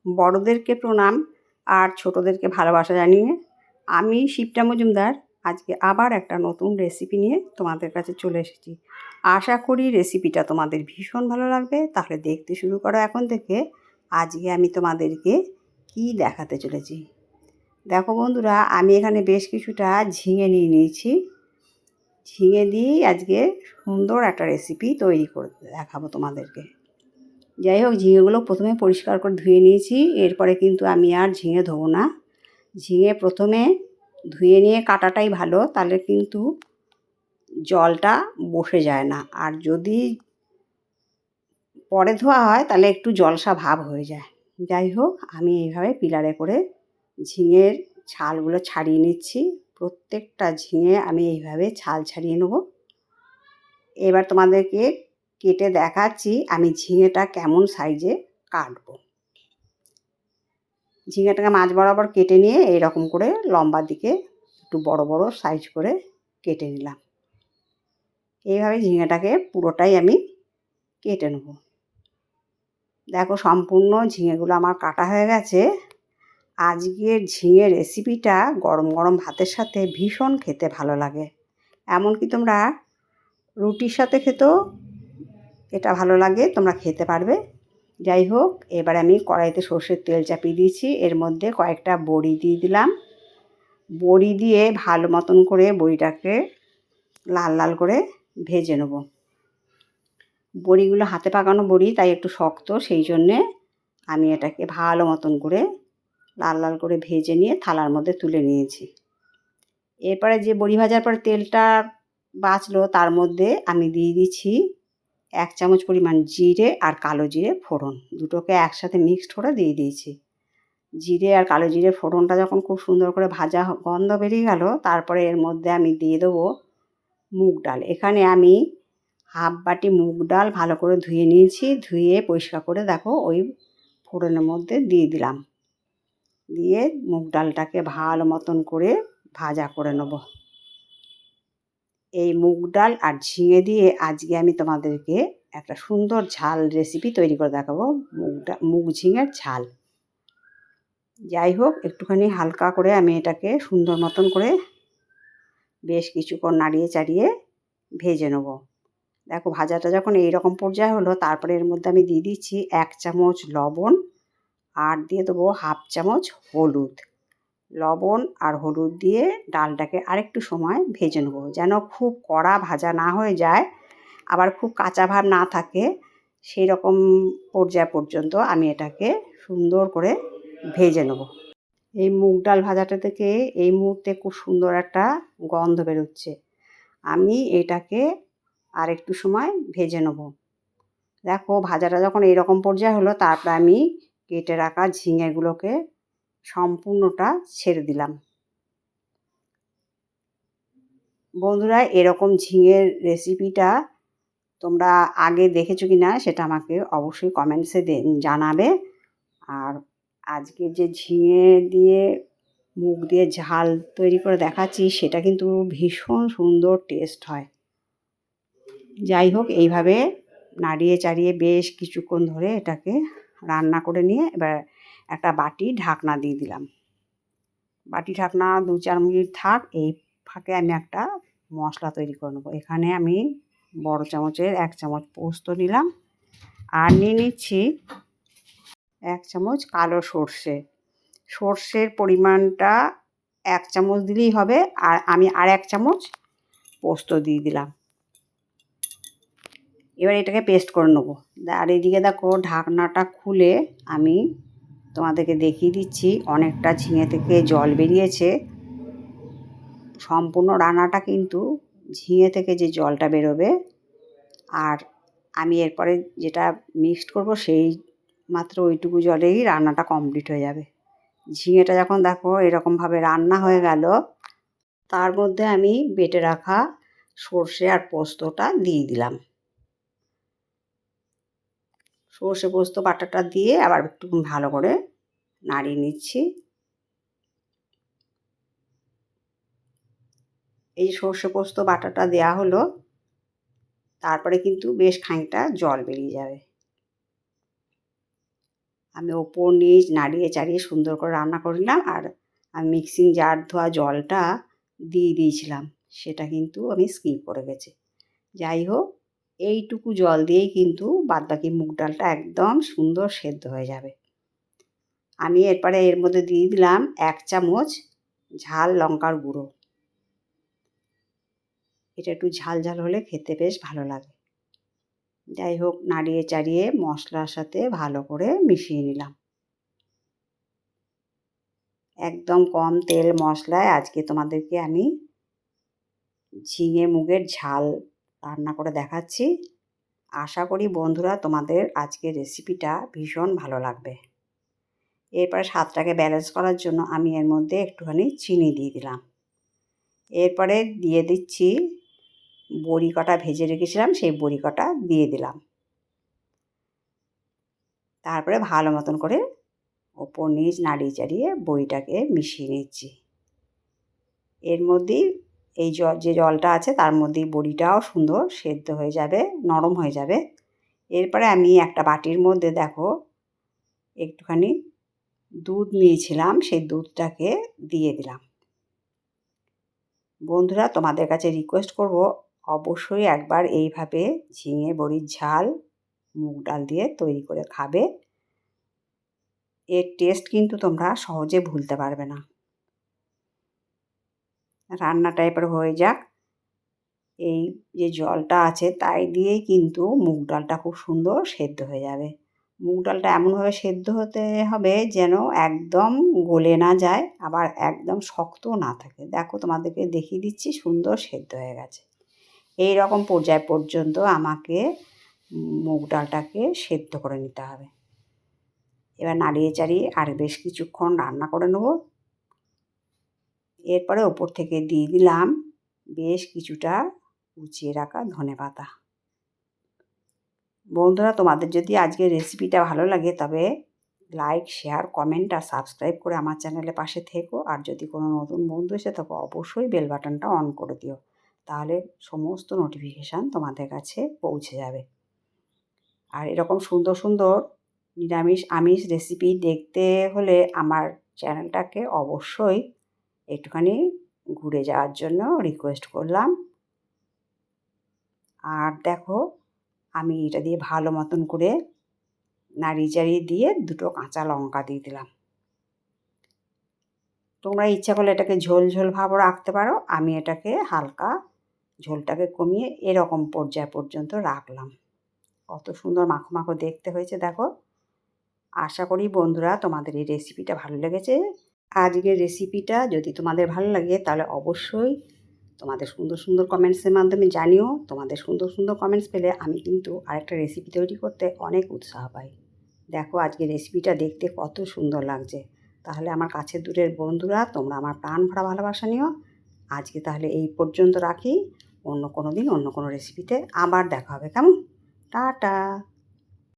বড়দেরকে প্রণাম আর ছোটদেরকে ভালোবাসা জানিয়ে আমি শিপ্রা মজুমদার আজকে আবার একটা নতুন রেসিপি নিয়ে তোমাদের কাছে চলে এসেছি। আশা করি রেসিপিটা তোমাদের ভীষণ ভালো লাগবে। তাহলে দেখতে শুরু করো এখন থেকে। আজকে আমি তোমাদেরকে কি দেখাতে চলেছি দেখো বন্ধুরা, আমি এখানে বেশ কিছুটা ঝিঙে নিয়ে নিয়েছি। ঝিঙে দিয়েই আজকে সুন্দর একটা রেসিপি তৈরি করে দেখাবো তোমাদেরকে। যাই হোক, ঝিঙেগুলো প্রথমে পরিষ্কার করে ধুয়ে নিয়েছি। এরপরে কিন্তু আমি আর ঝিঙে ধোবো না। ঝিঙে প্রথমে ধুয়ে নিয়ে কাটাটাই ভালো, তাহলে কিন্তু জলটা বসে যায় না। আর যদি পরে ধোয়া হয় তাহলে একটু জলসা ভাব হয়ে যায়। যাই হোক, আমি এইভাবে পিলারে করে ঝিঙের ছালগুলো ছাড়িয়ে নিচ্ছি। প্রত্যেকটা ঝিঙে আমি এইভাবে ছাল ছাড়িয়ে নেব। এবার তোমাদেরকে কেটে দেখাচ্ছি আমি ঝিঙেটা কেমন সাইজে কাটবো। ঝিঙেটাকে মাঝ বরাবর কেটে নিয়ে এইরকম করে লম্বা দিকে একটু বড় বড় সাইজ করে কেটে নিলাম। এইভাবে ঝিঙেটাকে পুরোটাই আমি কেটে নেব। দেখো, সম্পূর্ণ ঝিঙেগুলো আমার কাটা হয়ে গেছে। আজকের ঝিঙে রেসিপিটা গরম গরম ভাতের সাথে ভীষণ খেতে ভালো লাগে। এমনকি তোমরা রুটির সাথে খেতেও এটা ভালো লাগে, তোমরা খেতে পারবে। যাই হোক, এবার আমি কড়াইতে সর্ষের তেল চাপিয়ে দিয়েছি। এর মধ্যে কয়েকটা বড়ি দিয়ে দিলাম। বড়ি দিয়ে ভালো মতন করে বড়িটাকে লাল লাল করে ভেজে নেব। বড়িগুলো হাতে পাকানো বড়ি, তাই একটু শক্ত, সেই জন্যে আমি এটাকে ভালো মতন করে লাল লাল করে ভেজে নিয়ে থালার মধ্যে তুলে নিয়েছি। এরপরে যে বড়ি ভাজার পরে তেলটা বাঁচলো, তার মধ্যে আমি দিয়ে দিচ্ছি 1 চামচ পরিমাণ জিরে আর কালো জিরে ফোড়ন, দুটোকে একসাথে মিক্সড করে দিয়ে দিয়েছি। জিরে আর কালো জিরে ফোড়নটা যখন খুব সুন্দর করে ভাজা গন্ধ বেরিয়ে গেল, তারপরে এর মধ্যে আমি দিয়ে দেবো মুগ ডাল। এখানে আমি হাফ বাটি মুগ ডাল ভালো করে ধুয়ে নিয়েছি। ধুয়ে পরিষ্কার করে দেখো ওই ফোড়নের মধ্যে দিয়ে দিলাম। দিয়ে মুগ ডালটাকে ভালো মতন করে ভাজা করে নেব। এই মুগ ডাল আর ঝিঙে দিয়ে আজকে আমি তোমাদেরকে একটা সুন্দর ঝাল রেসিপি তৈরি করে দেখাবো, মুগ ঝিঙের ঝাল। যাই হোক, একটুখানি হালকা করে আমি এটাকে সুন্দর মতন করে বেশ কিছুক্ষণ নাড়িয়ে চাড়িয়ে ভেজে নেব। দেখো, ভাজাটা যখন এইরকম পর্যায়ে হলো, তারপরে এর মধ্যে আমি দিয়ে দিচ্ছি 1 চামচ লবণ আর দিয়ে দেবো হাফ চামচ হলুদ। লবণ আর হলুদ দিয়ে ডালটাকে আরেকটু সময় ভেজে নেব, যেন খুব কড়া ভাজা না হয়ে যায়, আবার খুব কাঁচা ভাব না থাকে। সেই রকম পর্যায় পর্যন্ত আমি এটাকে সুন্দর করে ভেজে নেব। এই মুগ ডাল ভাজাটা থেকে এই মুহূর্তে খুব সুন্দর একটা গন্ধ বেরোচ্ছে। আমি এটাকে আর একটু সময় ভেজে নেব। দেখো, ভাজাটা যখন এইরকম পর্যায়ে হলো, তারপরে আমি কেটে রাখা ঝিঙেগুলোকে সম্পূর্ণটা ছেড়ে দিলাম। বন্ধুরা, এরকম ঝিঙের রেসিপিটা তোমরা আগে দেখেছো কি না সেটা আমাকে অবশ্যই কমেন্টসে জানাবে। আর আজকে যে ঝিঙে দিয়ে মুগ দিয়ে ঝাল তৈরি করে দেখাচ্ছি, সেটা কিন্তু ভীষণ সুন্দর টেস্ট হয়। যাই হোক, এইভাবে নাড়িয়ে চাড়িয়ে বেশ কিছুক্ষণ ধরে এটাকে রান্না করে নিয়ে এবার একটা বাটি ঢাকনা দিয়ে দিলাম। বাটি ঢাকনা 2-4 মিনিট থাক। এই ফাঁকে আমি একটা মশলা তৈরি করে নেবো। এখানে আমি বড় চামচের 1 চামচ পোস্ত নিলাম আর নিয়ে নিচ্ছি 1 চামচ কালো সর্ষে। সর্ষের পরিমাণটা 1 চামচ দিলেই হবে, আর আমি আর 1 চামচ পোস্ত দিয়ে দিলাম। এবার এটাকে পেস্ট করে নেব। আর এদিকে দেখো, ঢাকনাটা খুলে আমি তোমাদেরকে দেখিয়ে দিচ্ছি অনেকটা ঝিঙে থেকে জল বেরিয়েছে। সম্পূর্ণ রান্নাটা কিন্তু ঝিঙে থেকে যে জলটা বেরোবে, আর আমি এরপরে যেটা মিক্সড করব সেই মাত্র ওইটুকু জলেই রান্নাটা কমপ্লিট হয়ে যাবে। ঝিঙেটা যখন দেখো এরকমভাবে রান্না হয়ে গেল, তার মধ্যে আমি বেটে রাখা সর্ষে আর পোস্তটা দিয়ে দিলাম। সর্ষে পোস্ত বাটাটা দিয়ে আবার একটু ভালো করে নাড়িয়ে নিচ্ছি। এই সর্ষে পোস্ত বাটাটা দেওয়া হলো, তারপরে কিন্তু বেশ খানিকটা জল বেরিয়ে যাবে। আমি ওপর নিচ নাড়িয়ে চাড়িয়ে সুন্দর করে রান্না করলাম। আর আমি মিক্সিং জার ধোয়া জলটা দিয়ে দিয়েছিলাম, সেটা কিন্তু আমি স্কিপ করে গেছি। যাই হোক, এইটুকু জল দিয়েই কিন্তু বাদবাকি মুগ ডালটা একদম সুন্দর সেদ্ধ হয়ে যাবে। আমি এরপরে এর মধ্যে দিয়ে দিলাম 1 চামচ ঝাল লঙ্কার গুঁড়ো। এটা একটু ঝাল ঝাল হলে খেতে বেশ ভালো লাগে। যাই হোক, নাড়িয়ে চাড়িয়ে মশলার সাথে ভালো করে মিশিয়ে নিলাম। একদম কম তেল মশলায় আজকে তোমাদেরকে আমি ঝিঙে মুগের ঝাল রান্না করে দেখাচ্ছি। আশা করি বন্ধুরা তোমাদের আজকের রেসিপিটা ভীষণ ভালো লাগবে। এরপরে স্বাদটাকে ব্যালেন্স করার জন্য আমি এর মধ্যে একটুখানি চিনি দিয়ে দিলাম। এরপরে দিয়ে দিচ্ছি বড়ি কটা ভেজে রেখেছিলাম, সেই বড়ি কটা দিয়ে দিলাম। তারপরে ভালো মতন করে ওপর নিচ নাড়িয়ে চাড়িয়ে বড়িটাকে মিশিয়ে নিচ্ছি। এর মধ্যেই এই যে জলটা আছে তার মধ্যেই বড়িটাও সুন্দর সেদ্ধ হয়ে যাবে, নরম হয়ে যাবে। এরপরে আমি একটা বাটির মধ্যে দেখো একটুখানি দুধ নিয়েছিলাম, সেই দুধটাকে দিয়ে দিলাম। বন্ধুরা তোমাদের কাছে রিকোয়েস্ট করব, অবশ্যই একবার এইভাবে ঝিঙে বড়ির ঝাল মুগ ডাল দিয়ে তৈরি করে খাবে। এর টেস্ট কিন্তু তোমরা সহজে ভুলতে পারবে না। রান্নাটা এবার হয়ে যাক। এই যে জলটা আছে তাই দিয়েই কিন্তু মুগ ডালটা খুব সুন্দর সেদ্ধ হয়ে যাবে। মুগ ডালটা এমনভাবে সেদ্ধ হতে হবে যেন একদম গলে না যায়, আবার একদম শক্তও না থাকে। দেখো তোমাদেরকে দেখিয়ে দিচ্ছি, সুন্দর সেদ্ধ হয়ে গেছে। এই রকম পর্যায় পর্যন্ত আমাকে মুগ ডালটাকে সেদ্ধ করে নিতে হবে। এবার নাড়িয়ে চাড়িয়ে আর বেশ কিছুক্ষণ রান্না করে নেব। এরপরে ওপর থেকে দিয়ে দিলাম বেশ কিছুটা কুচিয়ে রাখা ধনেপাতা। বন্ধুরা তোমাদের যদি আজকের রেসিপিটা ভালো লাগে তবে লাইক, শেয়ার, কমেন্ট আর সাবস্ক্রাইব করে আমার চ্যানেলের পাশে থেকো। আর যদি কোনো নতুন বন্ধু এসে তবে অবশ্যই বেল বাটনটা অন করে দিও, তাহলে সমস্ত নোটিফিকেশান তোমাদের কাছে পৌঁছে যাবে। আর এরকম সুন্দর সুন্দর নিরামিষ আমিষ রেসিপি দেখতে হলে আমার চ্যানেলটাকে অবশ্যই একটুখানি ঘুরে যাওয়ার জন্য রিকোয়েস্ট করলাম। আর দেখো আমি এটা দিয়ে ভালো মতন করে নাড়িয়ে চাড়িয়ে দিয়ে 2টো কাঁচা লঙ্কা দিয়ে দিলাম। তোমরা ইচ্ছা করলে এটাকে ঝোল ঝোল ভাবও রাখতে পারো। আমি এটাকে হালকা ঝোলটাকে কমিয়ে এরকম পর্যায় পর্যন্ত রাখলাম। কত সুন্দর মাখো মাখো দেখতে হয়েছে দেখো। আশা করি বন্ধুরা তোমাদের এই রেসিপিটা ভালো লেগেছে। আজকের রেসিপিটা যদি তোমাদের ভালো লাগে তাহলে অবশ্যই তোমাদের সুন্দর সুন্দর কমেন্টসের মাধ্যমে জানিও। তোমাদের সুন্দর সুন্দর কমেন্টস পেলে আমি কিন্তু আরেকটা রেসিপি তৈরি করতে অনেক উৎসাহ পাই। দেখো আজকের রেসিপিটা দেখতে কত সুন্দর লাগছে। তাহলে আমার কাছের দূরের বন্ধুরা তোমরা আমার প্রাণ ভরা ভালোবাসা নিও। আজকে তাহলে এই পর্যন্ত রাখি। অন্য কোনো দিন অন্য কোনো রেসিপিতে আবার দেখা হবে, কেমন? টাটা।